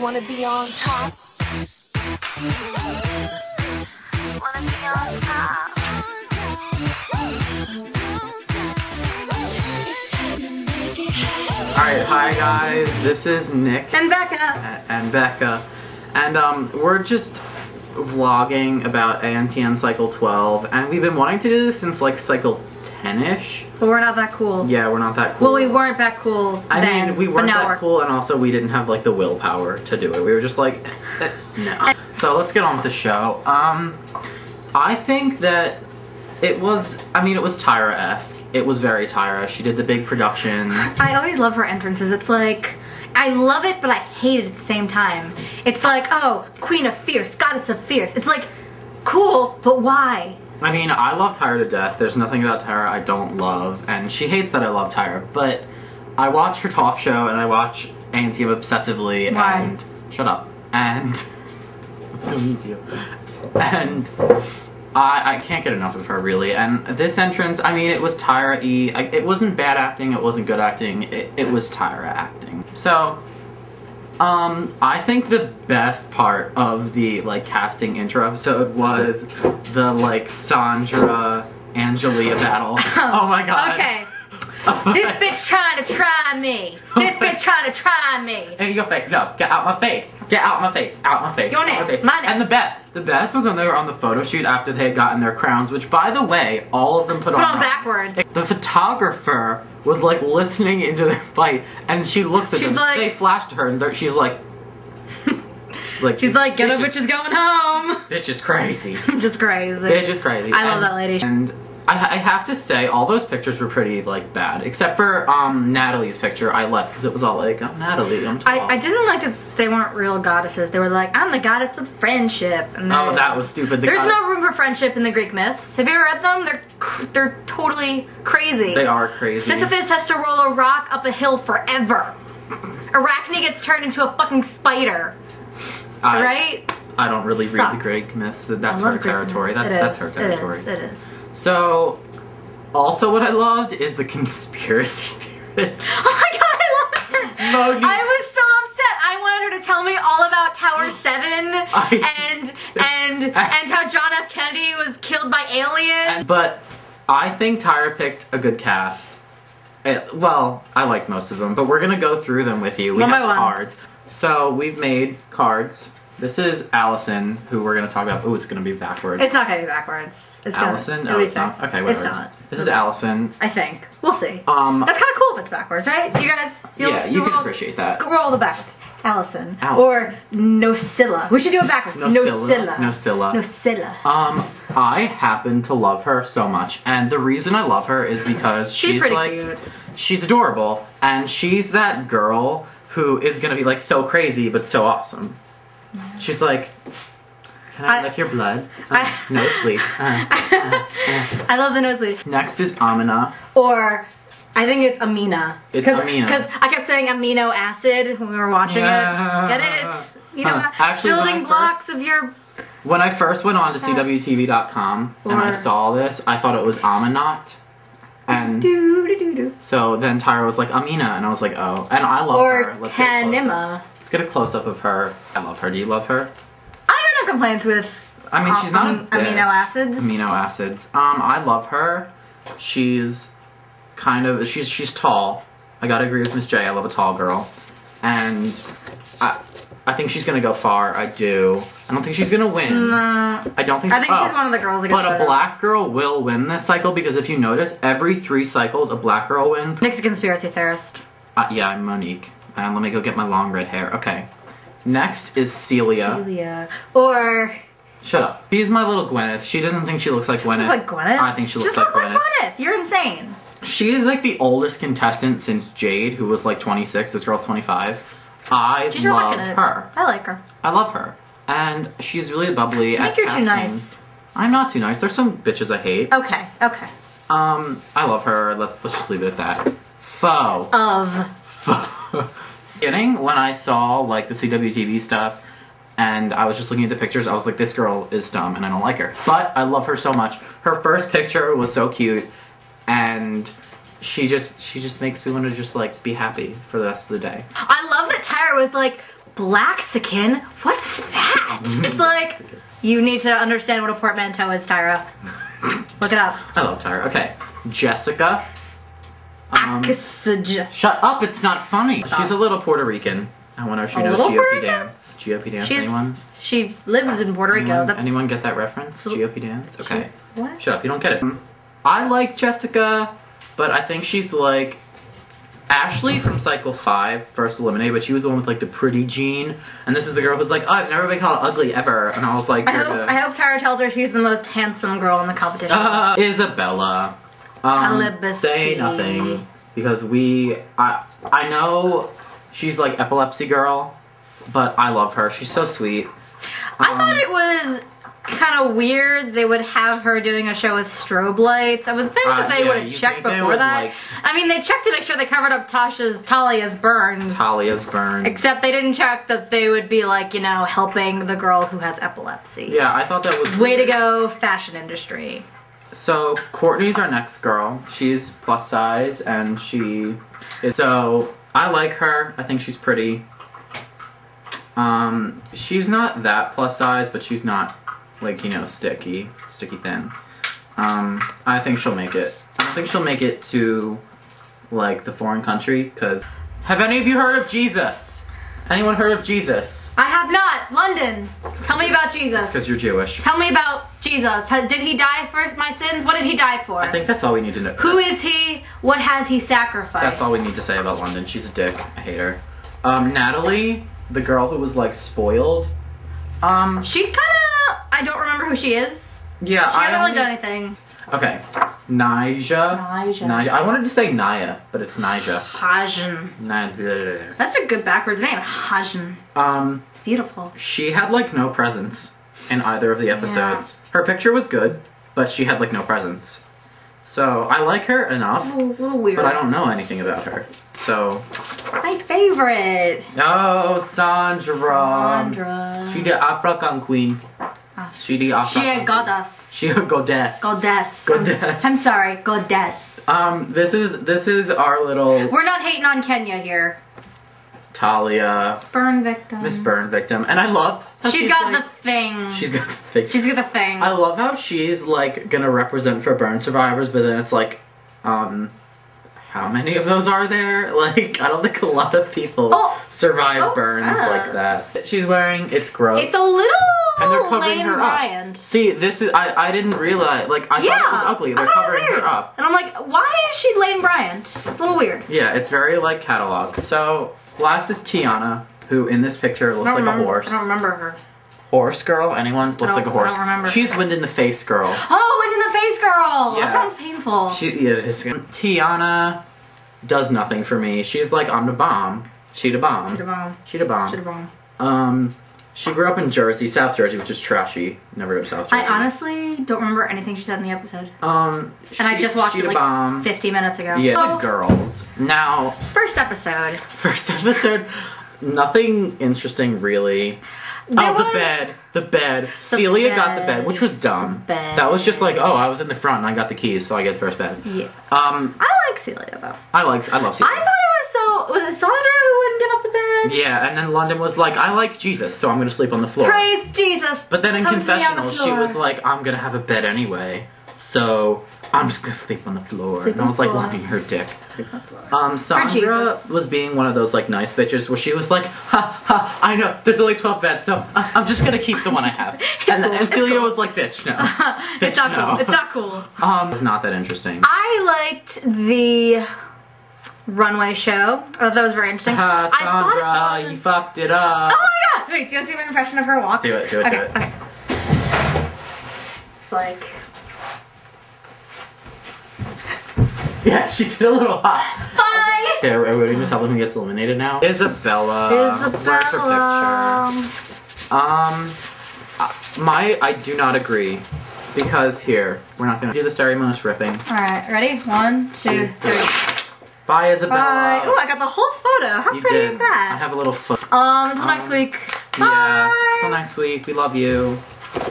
wanna be on top. Wanna be on top. Alright, hi guys, this is Nick. And Becca. And Becca. And we're just vlogging about ANTM cycle 12, and we've been wanting to do this since like cycle 10-ish. But we're not that cool. Yeah, we're not that cool. Well, we weren't that cool I then, mean, we weren't but now that cool, and also we didn't have like the willpower to do it. We were just like, no. So let's get on with the show. I think that it was Tyra-esque. It was very Tyra. She did the big production. I always love her entrances. It's like, I love it, but I hate it at the same time. It's like, oh, Queen of Fierce, Goddess of Fierce. It's like, cool, but why? I mean, I love Tyra to death. There's nothing about Tyra I don't love, and she hates that I love Tyra, but I watch her talk show, and I watch ANTM obsessively, Why? and... Shut up. And... I'm so mean to you. And... I can't get enough of her, really, and this entrance, I mean, it was Tyra-y. It wasn't bad acting, it wasn't good acting, it was Tyra acting. So, I think the best part of the, like, casting intro episode was the, like, Sandra Angelia battle. Oh my god. Okay. This bitch trying to try me. This bitch trying to try me. And your face, no, get out my face. Get out my face, out my face. Your name, my name. And the best was when they were on the photo shoot after they had gotten their crowns, which, by the way, all of them put on backwards. The photographer was, like, listening into their fight, and she looks at them. Like, they flash to her, and she's like... she's like, get a bitch is going home. Bitch is crazy. Just crazy. Bitch is crazy. I love that lady. And I have to say, all those pictures were pretty, like, bad. Except for, Natalie's picture I left, because it was all like, oh, Natalie, I'm tall. I didn't like that they weren't real goddesses. They were like, I'm the goddess of friendship. And oh, that was stupid. There's no room for friendship in the Greek myths. Have you ever read them? They're totally crazy. They are crazy. Sisyphus has to roll a rock up a hill forever. Arachne gets turned into a fucking spider. Right? I don't really read the Greek myths. That's her territory. That's her territory. It is. So, also what I loved is the conspiracy theorist. Oh my god, I love her! Mogi. I was so upset. I wanted her to tell me all about Tower 7 and how John F. Kennedy was killed by aliens. But I think Tyra picked a good cast. Well, I like most of them, but we're gonna go through them with you. We have cards. So we've made cards. This is Allison, who we're gonna talk about. Ooh, it's gonna be backwards. It's not gonna be backwards. It's Allison? No, it's not. Okay, whatever. It's not. This is Allison. I think. We'll see. That's kind of cool if it's backwards, right? You guys? Yeah, you can appreciate that. Go roll the backwards. Allison. Or Nocilla. We should do it backwards. Nocilla. I happen to love her so much, and the reason I love her is because she's like, cute. She's adorable, and she's that girl who is gonna be like so crazy but so awesome. She's like, can I lick your blood? Nosebleed. I love the nosebleed. Next is Amina. Or, I think it's Amina. It's Amina. Because I kept saying amino acid when we were watching it. Get it? You know, actually, building blocks of your... When I first went on to CWTV.com and I saw this, I thought it was Aminat. And so then Tyra was like, Amina, and I was like, oh. And I love her. Or Tanima. Let's get a close-up of her. I love her. Do you love her? I have no complaints with I mean, she's not amino acids. Amino acids. I love her. She's kind of, she's tall. I gotta agree with Miss J. I love a tall girl. And I think she's gonna go far. I do. I don't think she's gonna win. No. I don't think. I think she's one of the girls. But a black girl will win this cycle because if you notice, every 3 cycles a black girl wins. Nick's a conspiracy theorist. Yeah, I'm Monique. Let me go get my long red hair. Okay. Next is Celia. Or... Shut up. She's my little Gwyneth. She doesn't think she looks like Gwyneth. She looks like Gwyneth? I think she looks like Gwyneth. You're insane. She is like the oldest contestant since Jade, who was like 26. This girl's 25. I love her. I like her. I love her. And she's really bubbly. I think you're too nice. I'm not too nice. There's some bitches I hate. Okay. I love her. Let's just leave it at that. Foe. Beginning, when I saw like the CWTV stuff and I was just looking at the pictures, I was like, this girl is dumb and I don't like her. But I love her so much. Her first picture was so cute, and she just makes me want to just like be happy for the rest of the day. I love that Tyra was like, Blaxican? What's that? It's like, you need to understand what a portmanteau is, Tyra. Look it up. I love Tyra. Okay, Jessica. Axaj. Shut up! It's not funny. She's a little Puerto Rican. I wonder if she knows little Puerto GOP Rican? dance. GOP dance. She's- Anyone? She lives in Puerto Rico. Anyone get that reference? GOP dance. Okay. What? Shut up! You don't get it. I like Jessica, but I think she's like Ashley from Cycle 5, first eliminated, but she was the one with like the pretty gene. And this is the girl who's like, oh, I've never been called ugly ever. And I was like, I hope Tyra tells her she's the most handsome girl in the competition. Isabella. Celibacy. Say nothing. Because I know she's like epilepsy girl, but I love her. She's so sweet. I thought it was kind of weird they would have her doing a show with strobe lights. I would think that they would have checked before that. Like, I mean, they checked to make sure they covered up Talia's burns. Talia's burns. Except they didn't check that they would be like, helping the girl who has epilepsy. Yeah, I thought that was Way weird. to go, fashion industry. So, Courtney's our next girl. She's plus size, and she is... So, I like her. I think she's pretty. She's not that plus size, but she's not, like, sticky thin. I think she'll make it. I don't think she'll make it to, like, the foreign country, because... Have any of you heard of Jesus? Anyone heard of Jesus? I have not. London. Tell me about Jesus. Because you're Jewish. Tell me about Jesus. Did he die for my sins? What did he die for? I think that's all we need to know. Who is he? What has he sacrificed? That's all we need to say about London. She's a dick. I hate her. Natalie, the girl who was, like, spoiled. She's kind of... I don't remember who she is. Yeah, She hasn't really done anything. Okay. Nyjah. I wanted to say Naya, but it's Nyjah. Hajan. Nyjah. That's a good backwards name. Hajan. It's beautiful. She had, like, no presence in either of the episodes. Her picture was good, but she had, like, no presence. So, I like her enough, A little weird. but I don't know anything about her. So... My favorite. Oh, Sandra. Sandra. She the African queen. She the African She a goddess. She a goddess. Goddess. I'm sorry, goddess. This is our little We're not hating on Kenya here. Talia. Burn victim. Miss Burn victim. And I love how She's got like, the thing. She's got the thing. She's got the thing. I love how she's like gonna represent for burn survivors, but then it's like, how many of those are there? Like, I don't think a lot of people survive burns like that. She's wearing, it's gross. It's a little and they're covering lame her Bryant. up. See, this is, I didn't realize, like, I thought it was ugly. They're covering her up. And I'm like, why is she Lane Bryant? It's a little weird. Yeah, it's very, like, catalog. So, last is Tiana, who in this picture looks like a horse. I don't remember her. Horse girl? Anyone? Looks like a horse. I don't remember. She's wind in the face girl. Oh, wind in the face girl! Yeah. That sounds painful. Tiana does nothing for me. She's like, I'm the bomb. She the bomb. She the bomb. She grew up in Jersey, South Jersey, which is trashy. Never go to South Jersey. I honestly don't remember anything she said in the episode. And I just watched it like 50 minutes ago. Yeah, the girls. Now, First episode, nothing interesting really. The bed. Celia got the bed, which was dumb. That was just like, oh, I was in the front and I got the keys, so I get the first bed. Yeah. I like Celia though. I love Celia. I thought was it Sandra who wouldn't get off the bed? Yeah, and then London was like, I like Jesus, so I'm gonna sleep on the floor. Praise Jesus. But then in Come to me on the confessional, she floor. was like, I'm gonna have a bed anyway, so I'm just gonna sleep on the floor. And I was like, Lonnie, her dick. Sandra was being one of those like nice bitches where she was like, ha ha, I know, there's only 12 beds, so I'm just gonna keep the one I have. And Celia was like, bitch, no. Bitch, it's not no. cool. It's not cool. It's not that interesting. I liked the runway show. Oh, that was very interesting. Sandra, you fucked it up. Oh my god! Wait, do you want to see my impression of her walk? Do it. Okay. It's like... Yeah, she did a little hot. Bye! Okay, are we just tell them who gets eliminated now? Isabella. Where's her picture? I do not agree. Because here, we're not gonna do the ceremonious ripping. Alright, ready? 1, 2, 3. Bye, Isabella. Bye. Oh, I got the whole photo. How You pretty did. is that? I have a little foot. Until next week. Bye! Yeah. Until next week. We love you.